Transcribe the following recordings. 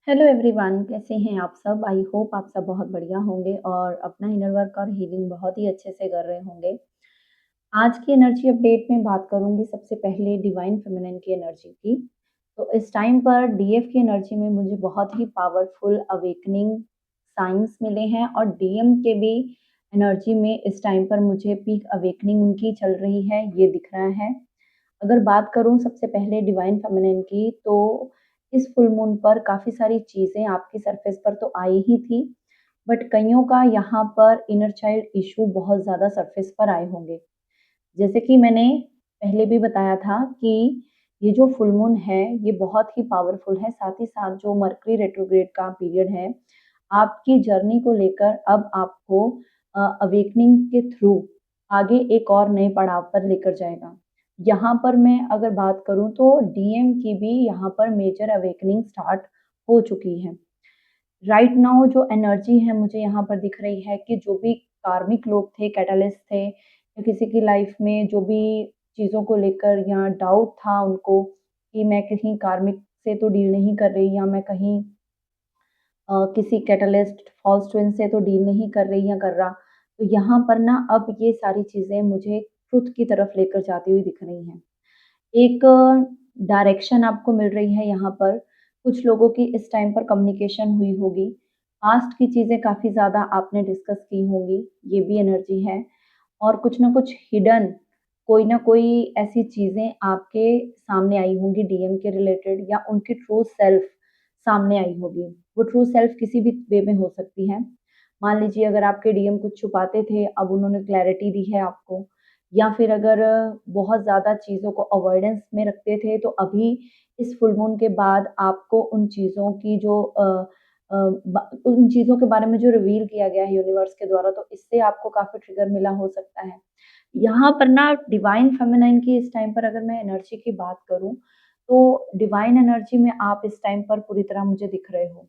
Hello everyone, कैसे हैं आप सब? आई होप आप सब बहुत बढ़िया होंगे और अपना इनर वर्क और हीलिंग बहुत ही अच्छे से कर रहे होंगे। आज की एनर्जी अपडेट में बात करूंगी सबसे पहले डिवाइन फेमिनिन की एनर्जी की। तो इस टाइम पर डीएफ की एनर्जी में मुझे बहुत ही पावरफुल अवेकनिंग साइंस मिले हैं और डीएम के भी एनर्जी में इस टाइम पर मुझे पीक अवेकनिंग उनकी चल रही है, ये दिख रहा है। अगर बात करूँ सबसे पहले डिवाइन फेमिनिन की, तो इस फुल मून पर काफ़ी सारी चीज़ें आपकी सरफेस पर तो आई ही थी, बट कइयों का यहाँ पर इनर चाइल्ड इश्यू बहुत ज़्यादा सरफेस पर आए होंगे। जैसे कि मैंने पहले भी बताया था कि ये जो फुल मून है, ये बहुत ही पावरफुल है। साथ ही साथ जो मर्करी रेट्रोग्रेड का पीरियड है, आपकी जर्नी को लेकर अब आपको अवेकनिंग के थ्रू आगे एक और नए पड़ाव पर लेकर जाएगा। यहाँ पर मैं अगर बात करूँ तो डीएम की भी यहाँ पर मेजर अवेकनिंग स्टार्ट हो चुकी है। राइट नाउ जो एनर्जी है मुझे यहाँ पर दिख रही है कि जो भी कार्मिक लोग थे, कैटलिस्ट थे या किसी की लाइफ में जो भी चीज़ों को लेकर या डाउट था उनको कि मैं कहीं कार्मिक से तो डील नहीं कर रही या मैं कहीं किसी कैटलिस्ट फॉल्स ट्विन से तो डील नहीं कर रही या कर रहा। तो यहाँ पर ना अब ये सारी चीज़ें मुझे ट्रुथ की तरफ लेकर जाती हुई दिख रही हैं। एक डायरेक्शन आपको मिल रही है यहाँ पर। कुछ लोगों की इस टाइम पर कम्युनिकेशन हुई होगी। पास्ट की चीज़ें काफ़ी ज़्यादा आपने डिस्कस की होंगी, ये भी एनर्जी है। और कुछ ना कुछ हिडन कोई ना कोई ऐसी चीज़ें आपके सामने आई होंगी डीएम के रिलेटेड या उनकी ट्रू सेल्फ सामने आई होगी। वो ट्रू सेल्फ किसी भी वे में हो सकती है। मान लीजिए अगर आपके डीएम कुछ छुपाते थे, अब उन्होंने क्लैरिटी दी है आपको, या फिर अगर बहुत ज़्यादा चीज़ों को अवॉइडेंस में रखते थे, तो अभी इस फुल मून के बाद आपको उन चीज़ों की जो उन चीज़ों के बारे में जो रिवील किया गया है यूनिवर्स के द्वारा, तो इससे आपको काफ़ी ट्रिगर मिला हो सकता है। यहाँ पर ना डिवाइन फेमिनाइन की इस टाइम पर अगर मैं एनर्जी की बात करूँ, तो डिवाइन एनर्जी में आप इस टाइम पर पूरी तरह मुझे दिख रहे हो।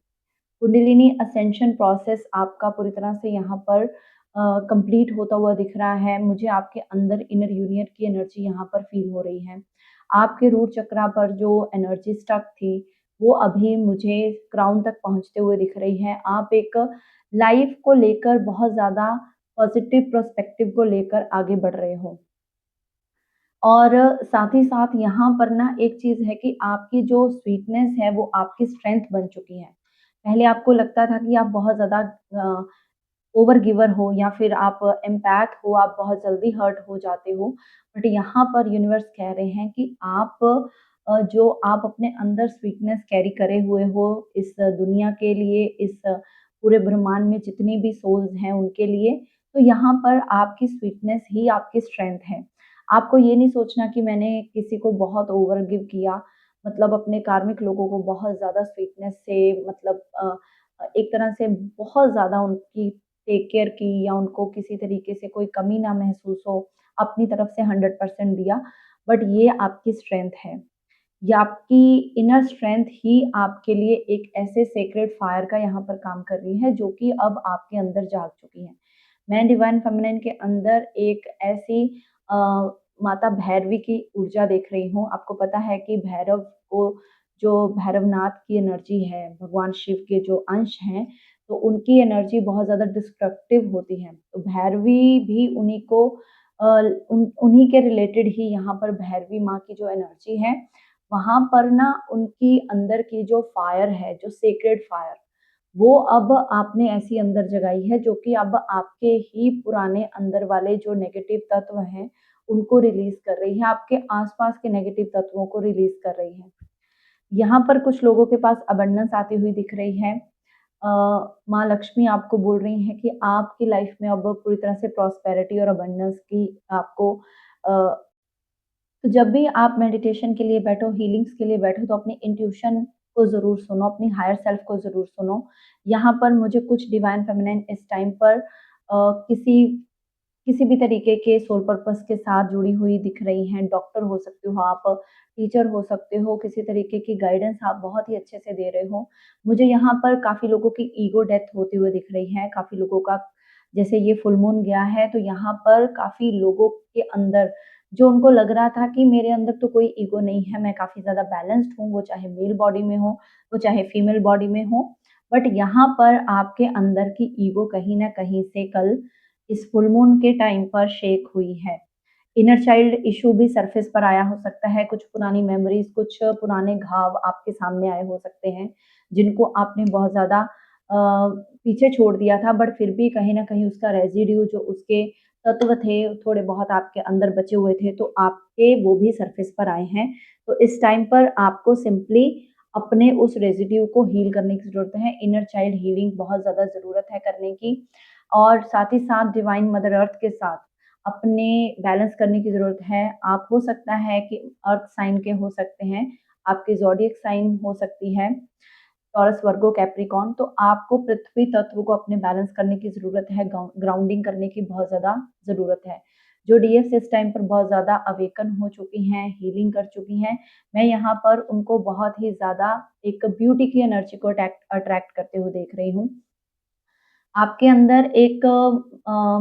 कुंडलिनी असेंशन प्रोसेस आपका पूरी तरह से यहाँ पर कंप्लीट होता हुआ दिख रहा है। मुझे आपके अंदर इनर यूनियन की एनर्जी यहाँ पर फ़ील हो रही है। आपके रूट चक्रा पर जो एनर्जी स्टक थी, वो अभी मुझे क्राउन तक पहुँचते हुए दिख रही है। आप एक लाइफ़ को लेकर बहुत ज़्यादा पॉज़िटिव पर्सपेक्टिव को लेकर आगे बढ़ रहे हो। और साथ ही साथ यहाँ पर ना एक चीज़ है कि आपकी जो स्वीटनेस है वो आपकी स्ट्रेंथ बन चुकी है। पहले आपको लगता था कि आप बहुत ज़्यादा अ, ओवर गिवर हो या फिर आप एम्पैथ हो, आप बहुत जल्दी हर्ट हो जाते हो। बट यहाँ पर यूनिवर्स कह रहे हैं कि आप जो आप अपने अंदर स्वीटनेस कैरी करे हुए हो इस दुनिया के लिए, इस पूरे ब्रह्मांड में जितनी भी सोल्स हैं उनके लिए, तो यहाँ पर आपकी स्वीटनेस ही आपकी स्ट्रेंथ है। आपको ये नहीं सोचना कि मैंने किसी को बहुत ओवर गिव किया, मतलब अपने कार्मिक लोगों को बहुत ज़्यादा स्वीटनेस से मतलब एक तरह से बहुत ज़्यादा उनकी टेक केयर की या उनको किसी तरीके से कोई कमी ना महसूस हो, अपनी तरफ से 100% दिया। बट ये आपकी स्ट्रेंथ है। ये आपकी इनर स्ट्रेंथ ही आपके लिए एक ऐसे सेक्रेड फायर का यहाँ पर काम कर रही है, जो कि अब आपके अंदर जाग चुकी है। मैं डिवाइन फेमिनिन के अंदर एक ऐसी अ, माता भैरवी की ऊर्जा देख रही हूँ। आपको पता है कि भैरव को जो भैरवनाथ की एनर्जी है, भगवान शिव के जो अंश हैं, तो उनकी एनर्जी बहुत ज़्यादा डिस्ट्रक्टिव होती है। तो भैरवी भी उन्हीं को अ, उन्हीं के रिलेटेड ही यहाँ पर भैरवी माँ की जो एनर्जी है, वहाँ पर ना उनकी अंदर की जो फायर है, जो सेक्रेड फायर, वो अब आपने ऐसी अंदर जगाई है जो कि अब आपके ही पुराने अंदर वाले जो नेगेटिव तत्व हैं, उनको रिलीज़ कर रही है, आपके आस-पास के नेगेटिव तत्वों को रिलीज़ कर रही है। यहाँ पर कुछ लोगों के पास अबंडेंस आती हुई दिख रही है। अ, माँ लक्ष्मी आपको बोल रही हैं कि आपकी लाइफ में अब पूरी तरह से प्रॉस्पेरिटी और अबंडेंस की आपको अ, तो जब भी आप मेडिटेशन के लिए बैठो, हीलिंग्स के लिए बैठो, तो अपनी इंट्यूशन को ज़रूर सुनो, अपनी हायर सेल्फ को ज़रूर सुनो। यहाँ पर मुझे कुछ डिवाइन फेमिनिन इस टाइम पर किसी किसी भी तरीके के सोल पर्पस के साथ जुड़ी हुई दिख रही हैं। डॉक्टर हो सकते हो आप, टीचर हो सकते हो, किसी तरीके की गाइडेंस आप बहुत ही अच्छे से दे रहे हो। मुझे यहाँ पर काफ़ी लोगों की ईगो डेथ होती हुई दिख रही है, काफ़ी लोगों का जैसे ये फुल मून गया है, तो यहाँ पर काफ़ी लोगों के अंदर जो उनको लग रहा था कि मेरे अंदर तो कोई ईगो नहीं है, मैं काफ़ी ज़्यादा बैलेंस्ड हूँ, वो चाहे मेल बॉडी में हो, वो चाहे फीमेल बॉडी में हो। बट यहाँ पर आपके अंदर की ईगो कहीं न कहीं से कल इस फुल मून के टाइम पर शेक हुई है। इनर चाइल्ड इश्यू भी सरफेस पर आया हो सकता है, कुछ पुरानी मेमोरीज़, कुछ पुराने घाव आपके सामने आए हो सकते हैं, जिनको आपने बहुत ज़्यादा पीछे छोड़ दिया था, बट फिर भी कहीं न कहीं उसका रेज़िड्यू जो उसके तत्व थे, थोड़े बहुत आपके अंदर बचे हुए थे, तो आपके वो भी सरफेस पर आए हैं। तो इस टाइम पर आपको सिंपली अपने उस रेज़िड्यू को हील करने की ज़रूरत है, इनर चाइल्ड हीलिंग बहुत ज़्यादा ज़रूरत है करने की, और साथ ही साथ डिवाइन मदर अर्थ के साथ अपने बैलेंस करने की ज़रूरत है। आप हो सकता है कि अर्थ साइन के हो सकते हैं, आपकी ज़ोडिएक साइन हो सकती है, टॉरस, वर्गो, कैप्रिकॉर्न, तो आपको पृथ्वी तत्व को अपने बैलेंस करने की ज़रूरत है, ग्राउंडिंग करने की बहुत ज़्यादा ज़रूरत है। जो डीएस इस टाइम पर बहुत ज़्यादा अवेकन हो चुकी हैं, हीलिंग कर चुकी हैं, मैं यहाँ पर उनको बहुत ही ज़्यादा एक ब्यूटी की एनर्जी को अट्रैक्ट करते हुए देख रही हूँ। आपके अंदर एक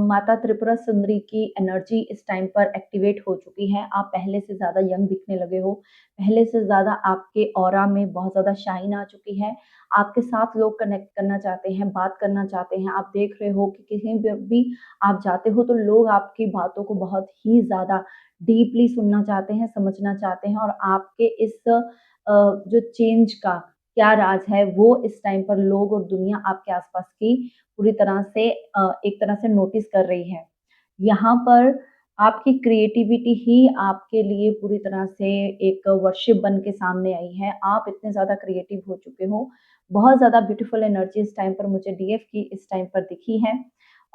माता त्रिपुरा सुंदरी की एनर्जी इस टाइम पर एक्टिवेट हो चुकी है। आप पहले से ज़्यादा यंग दिखने लगे हो। पहले से ज़्यादा आपके ऑरा में बहुत ज़्यादा शाइन आ चुकी है। आपके साथ लोग कनेक्ट करना चाहते हैं, बात करना चाहते हैं। आप देख रहे हो कि कहीं पे भी आप जाते हो तो लोग आपकी बातों को बहुत ही ज़्यादा डीपली सुनना चाहते हैं, समझना चाहते हैं, और आपके इस जो चेंज का क्या राज है, वो इस टाइम पर लोग और दुनिया आपके आस-पास की पूरी तरह से एक तरह से नोटिस कर रही है। यहाँ पर आपकी क्रिएटिविटी ही आपके लिए पूरी तरह से एक वर्शिप बन के सामने आई है। आप इतने ज़्यादा क्रिएटिव हो चुके हो। बहुत ज़्यादा ब्यूटीफुल एनर्जी इस टाइम पर मुझे डीएफ की इस टाइम पर दिखी है,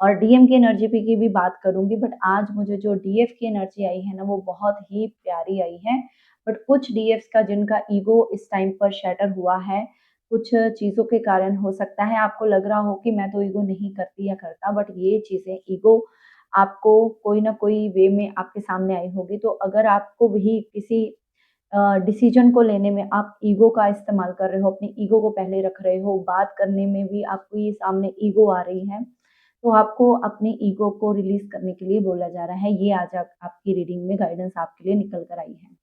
और डीएम की एनर्जी पे की भी बात करूँगी, बट आज मुझे जो डीएफ की एनर्जी आई है ना, वो बहुत ही प्यारी आई है। बट कुछ डीएफ्स का जिनका ईगो इस टाइम पर शैटर हुआ है, कुछ चीज़ों के कारण हो सकता है आपको लग रहा हो कि मैं तो ईगो नहीं करती या करता, बट ये चीज़ें ईगो आपको कोई ना कोई वे में आपके सामने आई होगी। तो अगर आपको भी किसी डिसीजन को लेने में आप ईगो का इस्तेमाल कर रहे हो, अपनी ईगो को पहले रख रहे हो, बात करने में भी आपको ये सामने ईगो आ रही है, तो आपको अपनी ईगो को रिलीज़ करने के लिए बोला जा रहा है। ये आज आप आपकी रीडिंग में गाइडेंस आपके लिए निकल कर आई है।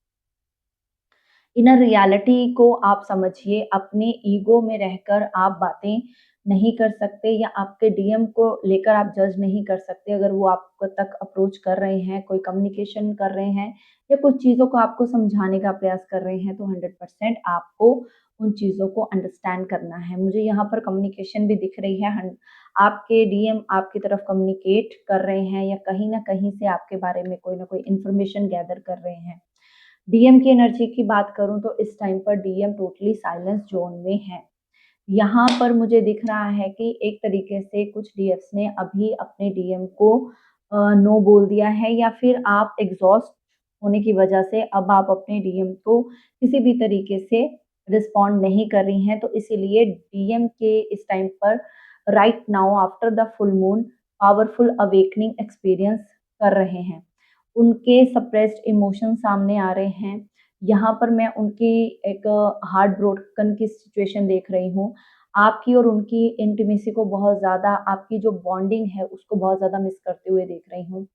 इनर रियलिटी को आप समझिए, अपने ईगो में रहकर आप बातें नहीं कर सकते, या आपके डीएम को लेकर आप जज नहीं कर सकते। अगर वो आप तक अप्रोच कर रहे हैं, कोई कम्युनिकेशन कर रहे हैं, या कुछ चीज़ों को आपको समझाने का प्रयास कर रहे हैं, तो 100% आपको उन चीज़ों को अंडरस्टैंड करना है। मुझे यहाँ पर कम्युनिकेशन भी दिख रही है, आपके डीएम आपकी तरफ कम्युनिकेट कर रहे हैं, या कहीं न कहीं से आपके बारे में कोई न कोई इन्फॉर्मेशन गैदर कर रहे हैं। डीएम की एनर्जी की बात करूँ तो इस टाइम पर डीएम टोटली साइलेंस ज़ोन में है। यहाँ पर मुझे दिख रहा है कि एक तरीके से कुछ डीएफ्स ने अभी अपने डीएम को नो बोल दिया है, या फिर आप एग्ज़ॉस्ट होने की वजह से अब आप अपने डीएम को किसी भी तरीके से रिस्पॉन्ड नहीं कर रही हैं। तो इसीलिए डीएम के इस टाइम पर right now after the full moon powerful awakening experience कर रहे हैं। उनके सप्रेस्ड इमोशन सामने आ रहे हैं। यहाँ पर मैं उनकी एक हार्ट ब्रोकन की सिचुएशन देख रही हूँ। आपकी और उनकी इंटीमेसी को बहुत ज़्यादा, आपकी जो बॉन्डिंग है उसको बहुत ज़्यादा मिस करते हुए देख रही हूँ।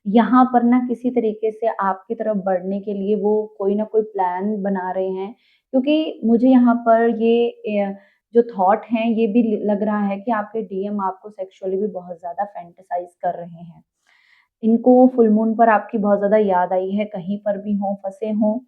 यहाँ पर ना किसी तरीके से आपकी तरफ बढ़ने के लिए वो कोई ना कोई प्लान बना रहे हैं, क्योंकि मुझे यहाँ पर ये जो थॉट हैं ये भी लग रहा है कि आपके डीएम आपको सेक्सुअली भी बहुत ज़्यादा फैंटेसाइज़ कर रहे हैं। इनको फुल मून पर आपकी बहुत ज़्यादा याद आई है, कहीं पर भी हों, फँसे हों।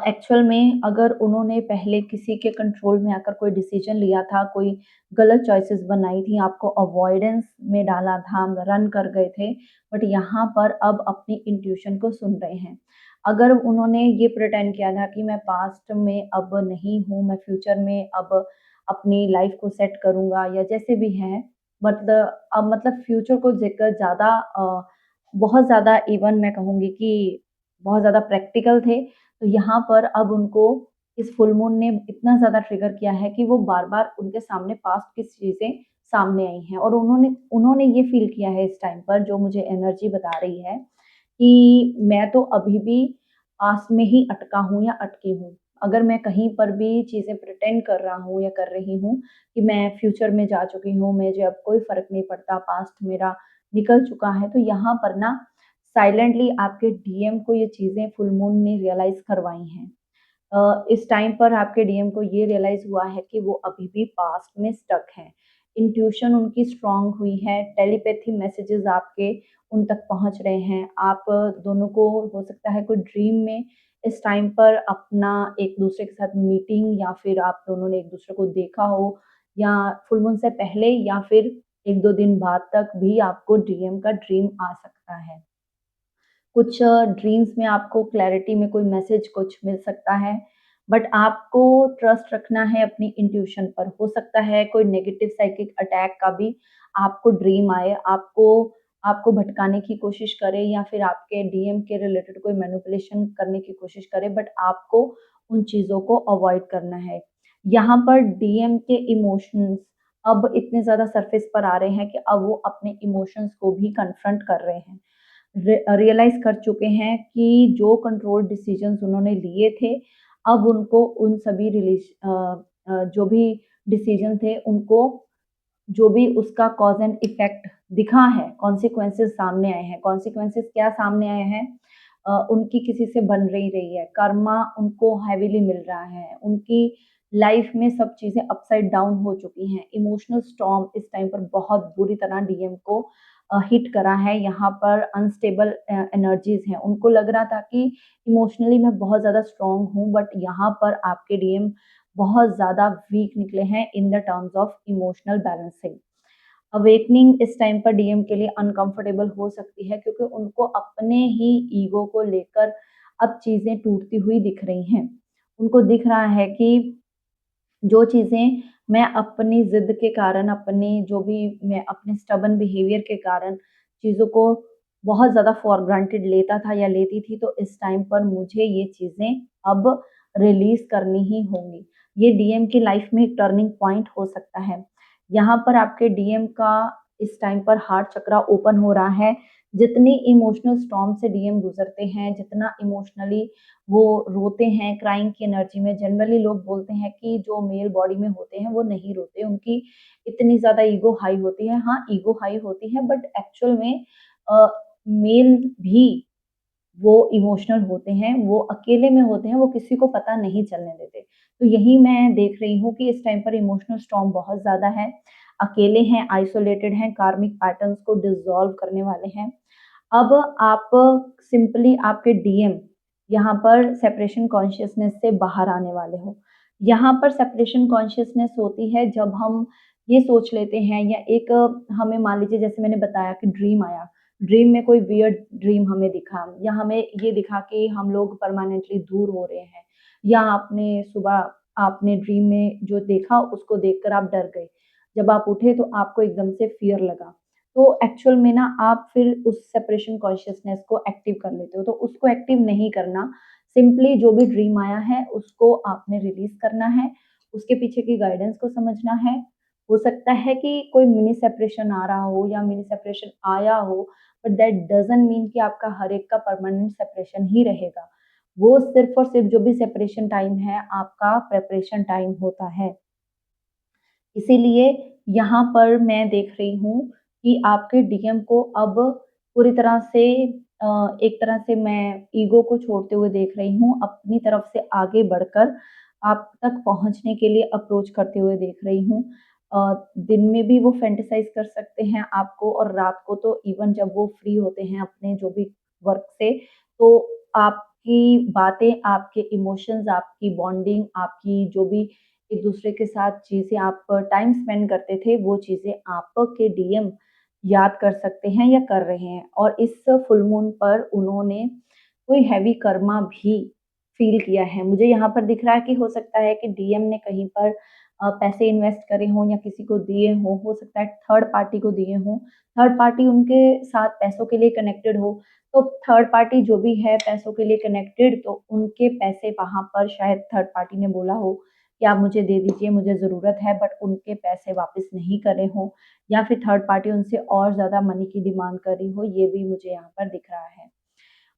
एक्चुअल में अगर उन्होंने पहले किसी के कंट्रोल में आकर कोई डिसीज़न लिया था, कोई गलत चॉइसेस बनाई थी, आपको अवॉइडेंस में डाला था, रन कर गए थे, बट यहाँ पर अब अपनी इंट्यूशन को सुन रहे हैं। अगर उन्होंने ये प्रिटेंड किया था कि मैं पास्ट में अब नहीं हूँ, मैं फ्यूचर में अब अपनी लाइफ़ को सेट करूँगा, या जैसे भी है, अब मतलब फ्यूचर को लेकर ज़्यादा बहुत ज़्यादा, इवन मैं कहूँगी कि बहुत ज़्यादा प्रैक्टिकल थे। तो यहाँ पर अब उनको इस फुल मून ने इतना ज़्यादा ट्रिगर किया है कि वो बार-बार उनके सामने पास्ट की चीज़ें सामने आई हैं, और उन्होंने उन्होंने ये फ़ील किया है इस टाइम पर, जो मुझे एनर्जी बता रही है कि मैं तो अभी भी पास्ट में ही अटका हूँ या अटकी हूँ। अगर मैं कहीं पर भी चीज़ें प्रिटेंड कर रहा हूँ या कर रही हूँ कि मैं फ्यूचर में जा चुकी हूँ, मुझे अब कोई फ़र्क नहीं पड़ता, पास्ट मेरा निकल चुका है, तो यहाँ पर ना साइलेंटली आपके डीएम को ये चीज़ें फुल मून ने रियलाइज़ करवाई हैं। इस टाइम पर आपके डीएम को ये रियलाइज़ हुआ है कि वो अभी भी पास्ट में स्टक हैं। इंट्यूशन उनकी स्ट्रॉन्ग हुई है, टेलीपैथी मैसेजेस आपके उन तक पहुँच रहे हैं। आप दोनों को हो सकता है कोई ड्रीम में इस टाइम पर अपना एक-दूसरे के साथ मीटिंग या फिर आप दोनों ने एक-दूसरे को देखा हो या फुल मून से पहले या फिर 1-2 दिन बाद तक भी आपको डीएम का ड्रीम आ सकता है। कुछ ड्रीम्स में आपको क्लैरिटी में कोई मैसेज कुछ मिल सकता है, बट आपको ट्रस्ट रखना है अपनी इंट्यूशन पर। हो सकता है कोई नेगेटिव साइकिक अटैक का भी आपको ड्रीम आए, आपको आपको भटकाने की कोशिश करे या फिर आपके डीएम के रिलेटेड कोई मैनिपुलेशन करने की कोशिश करे, बट आपको उन चीज़ों को अवॉइड करना है। यहाँ पर डीएम के इमोशंस अब इतने ज़्यादा सरफेस पर आ रहे हैं कि अब वो अपने इमोशंस को भी कन्फ्रंट कर रहे हैं। रियलाइज़ कर चुके हैं कि जो कंट्रोल डिसीजंस उन्होंने लिए थे, अब उनको उन सभी जो भी डिसीजन थे, उनको जो भी उसका कॉज़ एंड इफ़ेक्ट दिखा है, कॉन्सिक्वेंसेस सामने आए हैं। कॉन्सिक्वेंसेस क्या सामने आए हैं? उनकी किसी से बन नहीं रही है, कर्मा उनको हेवीली मिल रहा है, उनकी लाइफ़ में सब चीज़ें अपसाइड डाउन हो चुकी हैं। इमोशनल स्टॉर्म इस टाइम पर बहुत बुरी तरह डीएम को हिट करा है। यहाँ पर अनस्टेबल एनर्जीज़ हैं। उनको लग रहा था कि इमोशनली मैं बहुत ज़्यादा स्ट्रॉन्ग हूँ, बट यहाँ पर आपके डीएम बहुत ज़्यादा वीक निकले हैं in the terms of emotional balancing. Awakening इस टाइम पर डीएम के लिए अनकंफर्टेबल हो सकती है क्योंकि उनको अपने ही ईगो को लेकर अब चीज़ें टूटती हुई दिख रही हैं। उनको दिख रहा है कि जो चीज़ें मैं अपनी ज़िद के कारण, अपनी जो भी मैं अपने स्टबर्न बिहेवियर के कारण चीज़ों को बहुत ज़्यादा फॉर ग्रांटेड लेता था या लेती थी, तो इस टाइम पर मुझे ये चीज़ें अब रिलीज़ करनी ही होंगी। ये डीएम की लाइफ़ में एक टर्निंग पॉइंट हो सकता है। यहाँ पर आपके डीएम का इस टाइम पर हार्ट चक्रा ओपन हो रहा है। जितनी इमोशनल स्टॉर्म से डीएम गुज़रते हैं, जितना इमोशनली वो रोते हैं, क्राइंग की एनर्जी में जनरली लोग बोलते हैं कि जो मेल बॉडी में होते हैं वो नहीं रोते, उनकी इतनी ज़्यादा ईगो हाई होती है। हाँ, ईगो हाई होती है बट एक्चुअल में अ, मेल भी वो इमोशनल होते हैं, वो अकेले में होते हैं, वो किसी को पता नहीं चलने देते। तो यही मैं देख रही हूँ कि इस टाइम पर इमोशनल स्टॉर्म बहुत ज़्यादा है, अकेले हैं, आइसोलेटेड हैं, कार्मिक पैटर्न्स को डिसॉल्व करने वाले हैं। अब आप सिंपली आपके डीएम यहाँ पर सेपरेशन कॉन्शियसनेस से बाहर आने वाले हो। यहाँ पर सेपरेशन कॉन्शियसनेस होती है जब हम ये सोच लेते हैं या एक हमें मान लीजिए जैसे मैंने बताया कि ड्रीम आया, ड्रीम में कोई वियर्ड ड्रीम हमें दिखा या हमें ये दिखा कि हम लोग परमानेंटली दूर हो रहे हैं या आपने सुबह आपने ड्रीम में जो देखा उसको देखकर आप डर गए। जब आप उठे तो आपको एकदम से फ़ियर लगा। तो एक्चुअल में ना आप फिर उस सेपरेशन कॉन्शियसनेस को एक्टिव कर लेते हो, तो उसको एक्टिव नहीं करना, सिंपली जो भी ड्रीम आया है उसको आपने रिलीज़ करना है, उसके पीछे की गाइडेंस को समझना है। हो सकता है कि कोई मिनी सेपरेशन आ रहा हो या मिनी सेपरेशन आया हो, बट दैट डज़न्ट मीन कि आपका हर एक का परमानेंट सेपरेशन ही रहेगा। वो सिर्फ़ और सिर्फ़ जो भी सेपरेशन टाइम है, आपका प्रिपरेशन टाइम होता है। इसीलिए यहाँ पर मैं देख रही हूँ कि आपके डीएम को अब पूरी तरह से एक तरह से मैं ईगो को छोड़ते हुए देख रही हूँ, अपनी तरफ से आगे बढ़कर आप तक पहुँचने के लिए अप्रोच करते हुए देख रही हूँ। दिन में भी वो फैंटेसाइज़ कर सकते हैं आपको और रात को तो इवन जब वो फ्री होते हैं अपने जो भी वर्क से, तो आपकी बातें, आपके इमोशंस, आपकी बॉन्डिंग, आपकी जो भी एक-दूसरे के साथ चीज़ें आप टाइम स्पेंड करते थे, वो चीज़ें आपके डीएम याद कर सकते हैं या कर रहे हैं और इस फुल मून पर उन्होंने कोई हेवी कर्मा भी फ़ील किया है। मुझे यहाँ पर दिख रहा है कि हो सकता है कि डीएम ने कहीं पर पैसे इन्वेस्ट करे हों या किसी को दिए हों, हो सकता है थर्ड पार्टी को दिए हों। थर्ड पार्टी उनके साथ पैसों के लिए कनेक्टेड हो, तो थर्ड पार्टी जो भी है पैसों के लिए कनेक्टेड, तो उनके पैसे वहाँ पर शायद थर्ड पार्टी ने बोला हो कि आप मुझे दे दीजिए, मुझे ज़रूरत है, बट उनके पैसे वापस नहीं करे हों या फिर थर्ड पार्टी उनसे और ज़्यादा मनी की डिमांड कर रही हो, ये भी मुझे यहाँ पर दिख रहा है।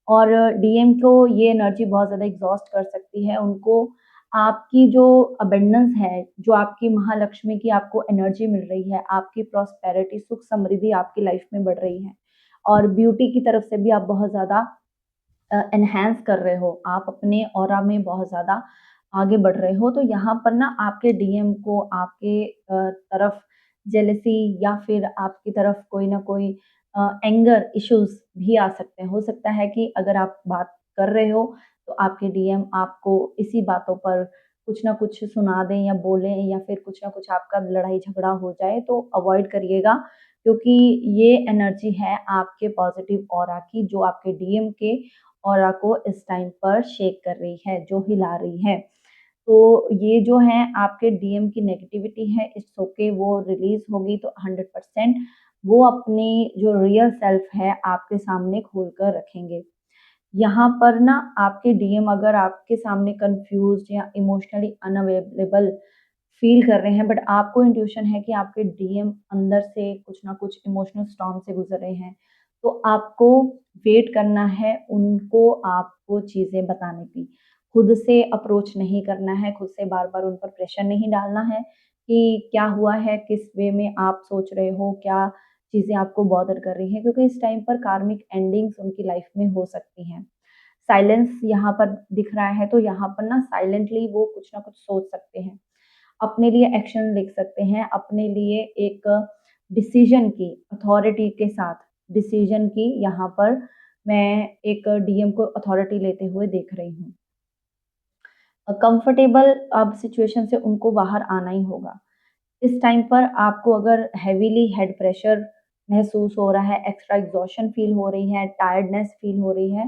और डीएम को ये एनर्जी बहुत ज़्यादा एग्ज़ॉस्ट कर सकती है, उनको आपकी जो अबंडेंस है, जो आपकी महालक्ष्मी की आपको एनर्जी मिल रही है, आपकी प्रॉस्पेरिटी, सुख समृद्धि आपकी लाइफ़ में बढ़ रही है और ब्यूटी की तरफ से भी आप बहुत ज़्यादा एनहांस कर रहे हो, आप अपने ऑरा में बहुत ज़्यादा आगे बढ़ रहे हो, तो यहाँ पर ना आपके डीएम को आपके तरफ जेलसी या फिर आपकी तरफ कोई ना कोई एंगर इश्यूज़ भी आ सकते हैं। हो सकता है कि अगर आप बात कर रहे हो, तो आपके डीएम आपको इसी बातों पर कुछ ना कुछ सुना दें या बोलें या फिर कुछ ना कुछ आपका लड़ाई-झगड़ा हो जाए, तो अवॉइड करिएगा क्योंकि ये एनर्जी है आपके पॉज़िटिव ऑरा की, जो आपके डीएम के ऑरा को इस टाइम पर शेक कर रही है, जो हिला रही है। तो ये जो है आपके डीएम की नेगेटिविटी है, इट्स ओके वो रिलीज़ होगी तो 100% वो अपनी जो रियल सेल्फ है आपके सामने खोल कर रखेंगे। यहाँ पर ना आपके डीएम अगर आपके सामने कन्फ्यूज़्ड या इमोशनली अनअवेलेबल फ़ील कर रहे हैं बट आपको इंट्यूशन है कि आपके डीएम अंदर से कुछ ना कुछ इमोशनल स्टॉर्म से गुज़र रहे हैं, तो आपको वेट करना है उनको आपको चीज़ें बताने की। खुद से अप्रोच नहीं करना है, खुद से बार-बार उन पर प्रेशर नहीं डालना है कि क्या हुआ है, किस वे में आप सोच रहे हो, क्या चीज़ें आपको बॉदर कर रही हैं क्योंकि इस टाइम पर कार्मिक एंडिंग्स उनकी लाइफ़ में हो सकती हैं। साइलेंस यहाँ पर दिख रहा है, तो यहाँ पर ना साइलेंटली वो कुछ ना कुछ सोच सकते हैं। अपने लिए एक्शन लिख सकते हैं, अपने लिए एक डिसीज़न की अथॉरिटी के साथ डिसीज़न की यहाँ पर मैं एक डीएम को अथॉरिटी लेते हुए देख रही हूँ। कंफर्टेबल अब सिचुएशन से उनको बाहर आना ही होगा। इस टाइम पर आपको अगर हेवीली हेड प्रेशर महसूस हो रहा है, एक्स्ट्रा एग्ज़ॉशन फ़ील हो रही है, टायर्डनेस फ़ील हो रही है,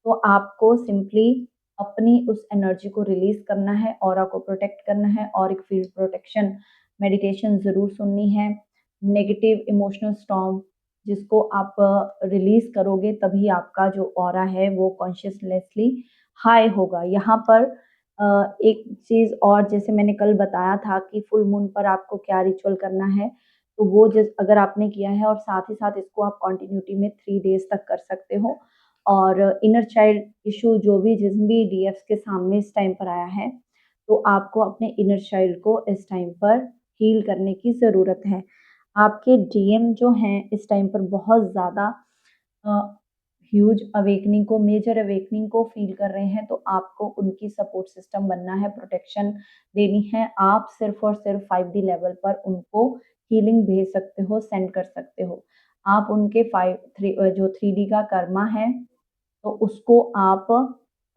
तो आपको सिंपली अपनी उस एनर्जी को रिलीज़ करना है, ऑरा को प्रोटेक्ट करना है और एक फील्ड प्रोटेक्शन मेडिटेशन ज़रूर सुननी है। नेगेटिव इमोशनल स्टॉर्म जिसको आप रिलीज़ करोगे तभी आपका जो ऑरा है वो कॉन्शियसनेसली हाई होगा। यहाँ पर एक चीज़ और जैसे मैंने कल बताया था कि फुल मून पर आपको क्या रिचुअल करना है, तो वो जिस अगर आपने किया है और साथ ही साथ इसको आप कंटिन्यूटी में 3 डेज़ तक कर सकते हो और इनर चाइल्ड इश्यू जो भी जिस भी डीएफ्स के सामने इस टाइम पर आया है, तो आपको अपने इनर चाइल्ड को इस टाइम पर हील करने की ज़रूरत है। आपके डीएम जो हैं इस टाइम पर बहुत ज़्यादा अ, ह्यूज अवेकनिंग को मेजर अवेकनिंग को फ़ील कर रहे हैं, तो आपको उनकी सपोर्ट सिस्टम बनना है, प्रोटेक्शन देनी है। आप सिर्फ़ और सिर्फ़ 5D लेवल पर उनको हीलिंग भेज सकते हो, सेंड कर सकते हो। आप उनके 3D का कर्मा है, तो उसको आप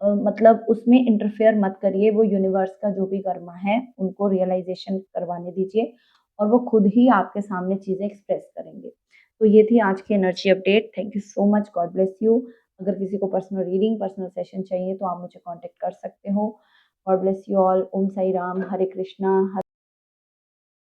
मतलब उसमें इंटरफेयर मत करिए, वो यूनिवर्स का जो भी कर्मा है, उनको रियलाइज़ेशन करवाने दीजिए और वो खुद ही आपके सामने चीज़ें एक्सप्रेस करेंगे। तो ये थी आज की energy update. Thank you so much, God bless you. अगर किसी को पर्सनल रीडिंग, पर्सनल सेशन चाहिए तो आप मुझे कॉन्टैक्ट कर सकते हो। God bless you all. Om Sai Ram, Hare Krishna.